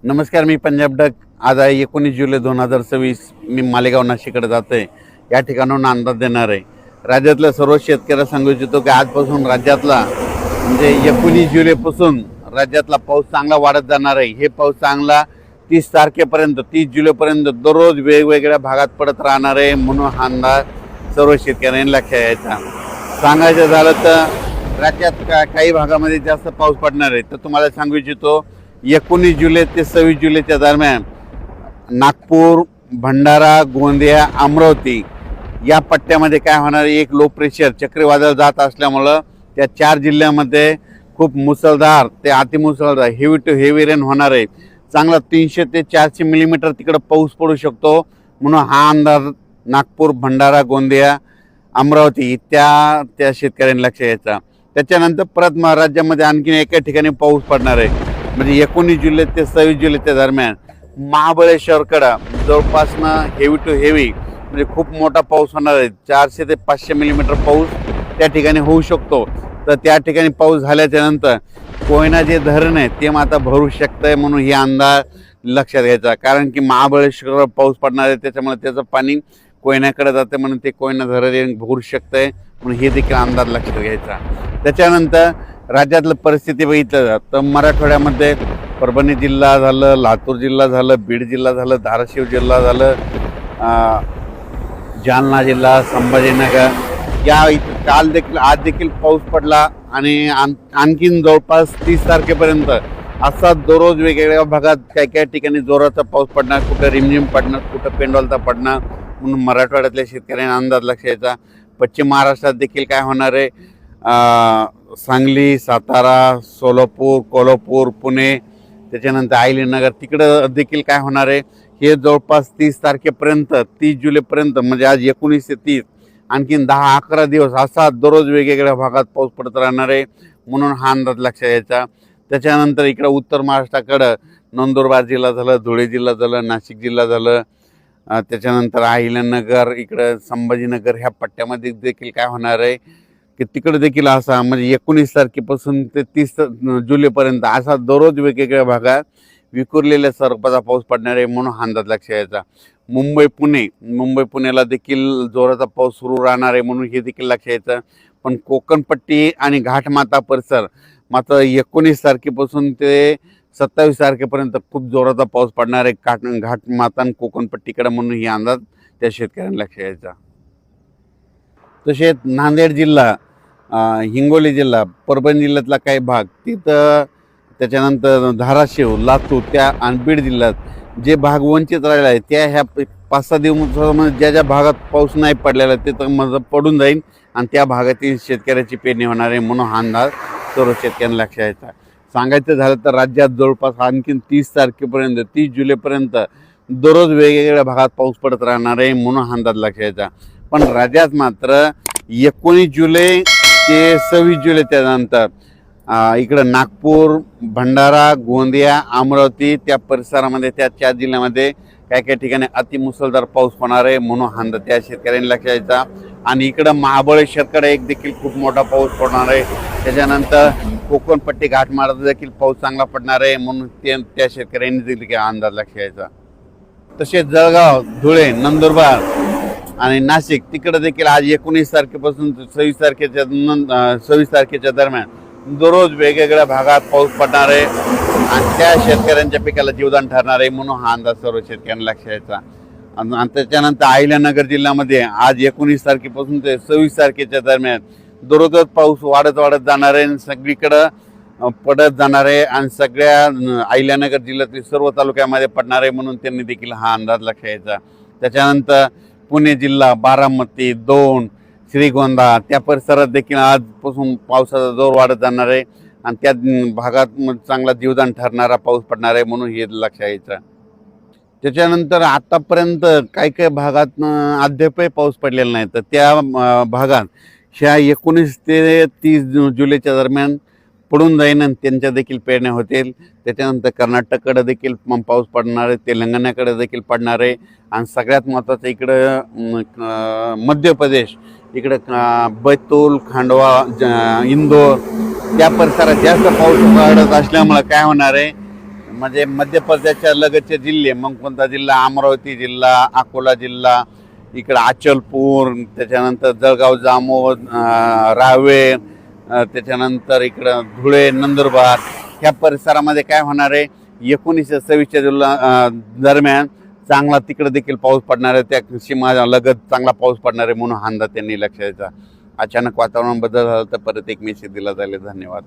नमस्कार, मी पंजाब डक. आज आहे 19 जुलै 2026. मी मालेगाव नाशिककडे जातोय. या ठिकाणाहून अंदाज देणार आहे. राज्यातल्या सर्व शेतकऱ्यांना सांगू इच्छितो की आजपासून राज्यातला म्हणजे 19 जुलैपासून राज्यातला पाऊस चांगला वाढत जाणार आहे. हे पाऊस चांगला 30 तारखेपर्यंत 30 जुलैपर्यंत दररोज वेगवेगळ्या भागात पडत राहणार आहे. म्हणून हा अंदाज सर्व शेतकऱ्यांनी लक्षात घ्यायचा. सांगायचं झालं तर राज्यात काही भागामध्ये जास्त पाऊस पडणार आहे. तर तुम्हाला सांगू इच्छितो 19 जुलै ते 26 जुलैच्या दरम्यान नागपूर, भंडारा, गोंदिया, अमरावती या पट्ट्यामध्ये काय होणार आहे, एक लो प्रेशर चक्रीवादळ जात असल्यामुळं त्या 4 जिल्ह्यामध्ये खूप मुसळधार ते अतिमुसळधार हेवी टू हेवी रेन होणार आहे. चांगला 300 ते 400 मिलीमीटर तिकडं पाऊस पडू शकतो. म्हणून हा अंदाज नागपूर, भंडारा, गोंदिया, अमरावती त्या शेतकऱ्यांनी लक्ष घ्यायचा. त्याच्यानंतर परत राज्यामध्ये आणखीन एका ठिकाणी पाऊस पडणार आहे. म्हणजे 19 जुलै ते 26 जुलैच्या दरम्यान महाबळेश्वरकडं जवळपासनं हेवी टू हेवी म्हणजे खूप मोठा पाऊस होणार आहे. 400 ते 500 मिलीमीटर पाऊस त्या ठिकाणी होऊ शकतो. तर त्या ठिकाणी पाऊस झाल्याच्या नंतर कोयना जे धरण आहे ते आता भरू शकतं आहे. म्हणून हे अंदाज लक्षात घ्यायचा. कारण की महाबळेश्वरवर पाऊस पडणार आहे, त्याच्यामुळे त्याचं पाणी कोयनाकडे जातं, म्हणून ते कोयना धरण भरू शकतं आहे. म्हणून हे देखील अंदाज लक्षात घ्यायचा. त्याच्यानंतर राज्यातलं परिस्थिती बघितलं तर मराठवाड्यामध्ये परभणी जिल्हा झालं, लातूर जिल्हा झालं, बीड जिल्हा झालं, धाराशिव जिल्हा झालं, जालना जिल्हा, संभाजीनगर या काल देखील आज देखील पाऊस पडला. आणि आणखीन जवळपास 30 तारखेपर्यंत असा दररोज वेगवेगळ्या भागात काही काही ठिकाणी जोराचा पाऊस पडणार, कुठं रिमझिम पडणार, कुठं पेंडोलता पडणार. म्हणून मराठवाड्यातल्या शेतकऱ्यांना अंदाज लक्ष यायचा. पश्चिम महाराष्ट्रात देखील काय होणार आहे, सांगली, सातारा, सोलापूर, कोल्हापूर, पुणे, त्याच्यानंतर अहिल्यानगर तिकडं देखील काय होणार आहे, हे जवळपास 30 तारखेपर्यंत 30 जुलैपर्यंत म्हणजे आज 19 ते 30 आणखीन 10-11 दिवस असा दररोज वेगवेगळ्या भागात पाऊस पडत राहणार आहे. म्हणून हा अंदाज लक्षात यायचा. त्याच्यानंतर इकडं उत्तर महाराष्ट्राकडं नंदुरबार जिल्हा झालं, धुळे जिल्हा झालं, नाशिक जिल्हा झालं, त्याच्यानंतर अहिल्यानगर, इकडं संभाजीनगर ह्या पट्ट्यामध्ये देखील काय होणार आहे की तिकडे देखील असा म्हणजे 19 तारखेपासून ते 30 जुलैपर्यंत असा दररोज वेगवेगळ्या भागात विखुरलेल्या स्वरूपाचा पाऊस पडणार आहे. म्हणून हा अंदाज लक्षात यायचा. मुंबई पुण्याला देखील जोराचा पाऊस सुरू राहणार आहे. म्हणून हे देखील लक्षात यायचं. पण कोकणपट्टी आणि घाटमाता परिसर मात्र 19 तारखेपासून ते 27 तारखेपर्यंत खूप जोराचा पाऊस पडणार आहे घाटमाता आणि कोकणपट्टीकडे. म्हणून ही अंदाज त्या शेतकऱ्यांना लक्षात यायचा. तसेच नांदेड जिल्हा, हिंगोली जिल्हा, परभणी जिल्ह्यातला काही भाग तिथं, त्याच्यानंतर धाराशिव, लातूर त्या आणि बीड जिल्ह्यात जे भाग वंचित राहिला आहे त्या ह्या 5-6 दिवसामध्ये ज्या ज्या भागात पाऊस नाही पडलेला तिथं मग पडून जाईल आणि त्या भागातील शेतकऱ्याची पेरणी होणार आहे. म्हणून हा अंदाज सर्व शेतकऱ्यांना लक्षात यायचा. सांगायचं झालं तर राज्यात जवळपास आणखीन 30 तारखेपर्यंत 30 जुलैपर्यंत दररोज वेगवेगळ्या भागात पाऊस पडत राहणार आहे. म्हणून हा अंदाज लक्षात यायचा. पण राज्यात मात्र 19 जुलै ते 26 जुलै त्यानंतर इकडं नागपूर, भंडारा, गोंदिया, अमरावती त्या परिसरामध्ये त्या 4 जिल्ह्यामध्ये काही काही ठिकाणी अतिमुसळधार पाऊस होणार आहे. म्हणून हा अंदाज त्या शेतकऱ्यांनी लक्षात यायचा. आणि इकडं महाबळेश्वरकडे एक देखील खूप मोठा पाऊस पडणार आहे. त्याच्यानंतर कोकणपट्टी घाटमाळात देखील पाऊस चांगला पडणार आहे. म्हणून त्या शेतकऱ्यांनी देखील अंदाज लक्षात यायचा. तसेच जळगाव, धुळे, नंदुरबार आणि नाशिक तिकडे देखील आज 19 तारखेपासून 26 तारखेच्या दरम्यान दररोज वेगवेगळ्या भागात पाऊस पडणार आहे आणि त्या शेतकऱ्यांच्या पिकाला जीवदान ठरणार आहे. म्हणून हा अंदाज सर्व शेतकऱ्यांना लक्षात यायचा. आणि त्याच्यानंतर अहिल्यानगर जिल्ह्यामध्ये आज 19 तारखेपासून ते 26 तारखेच्या दरम्यान दररोजच पाऊस वाढत जाणार आहे, सगळीकडं पडत जाणार आहे आणि सगळ्या अहिल्यानगर जिल्ह्यातील सर्व तालुक्यामध्ये पडणार आहे. म्हणून त्यांनी देखील हा अंदाज लक्षात यायचा. त्याच्यानंतर पुणे जिल्हा, बारामती, दौंड, श्रीगोंदा त्या परिसरात देखील आजपासून पावसाचा जोर वाढत जाणार आहे आणि त्या भागात चांगला जीवदान ठरणारा पाऊस पडणार आहे. म्हणून हे लक्षात यायचं. त्याच्यानंतर आतापर्यंत काही भागात अद्यापही पाऊस पडलेला नाही. तर त्या भागात ह्या 19 ते 30 जुलैच्या दरम्यान पडून जाईन आणि त्यांच्या देखील पेरण्या होतील. त्याच्यानंतर कर्नाटककडे देखील पाऊस पडणार आहे, तेलंगणाकडे देखील पडणार आहे आणि सगळ्यात महत्त्वाचं इकडं मध्य प्रदेश इकडं बैतूल, खांडवा, इंदोर त्या परिसरात जास्त पाऊस पडत असल्यामुळं काय होणार आहे, म्हणजे मध्य प्रदेशच्या लगतचे जिल्हे मग कोणता जिल्हा, अमरावती जिल्हा, अकोला जिल्हा, इकडं अचलपूर, त्याच्यानंतर जळगाव, जामोद, रावेर, त्याच्यानंतर इकडं धुळे, नंदुरबार ह्या परिसरामध्ये काय होणार आहे 1926 दरम्यान चांगला तिकडे देखील पाऊस पडणार आहे, त्या सीमा लगत चांगला पाऊस पडणार आहे म्हणून हा अंदाज त्यांनी लक्षात द्यायचा. अचानक वातावरण बदल झाला तर परत एक मेसेज दिला जाईल. धन्यवाद.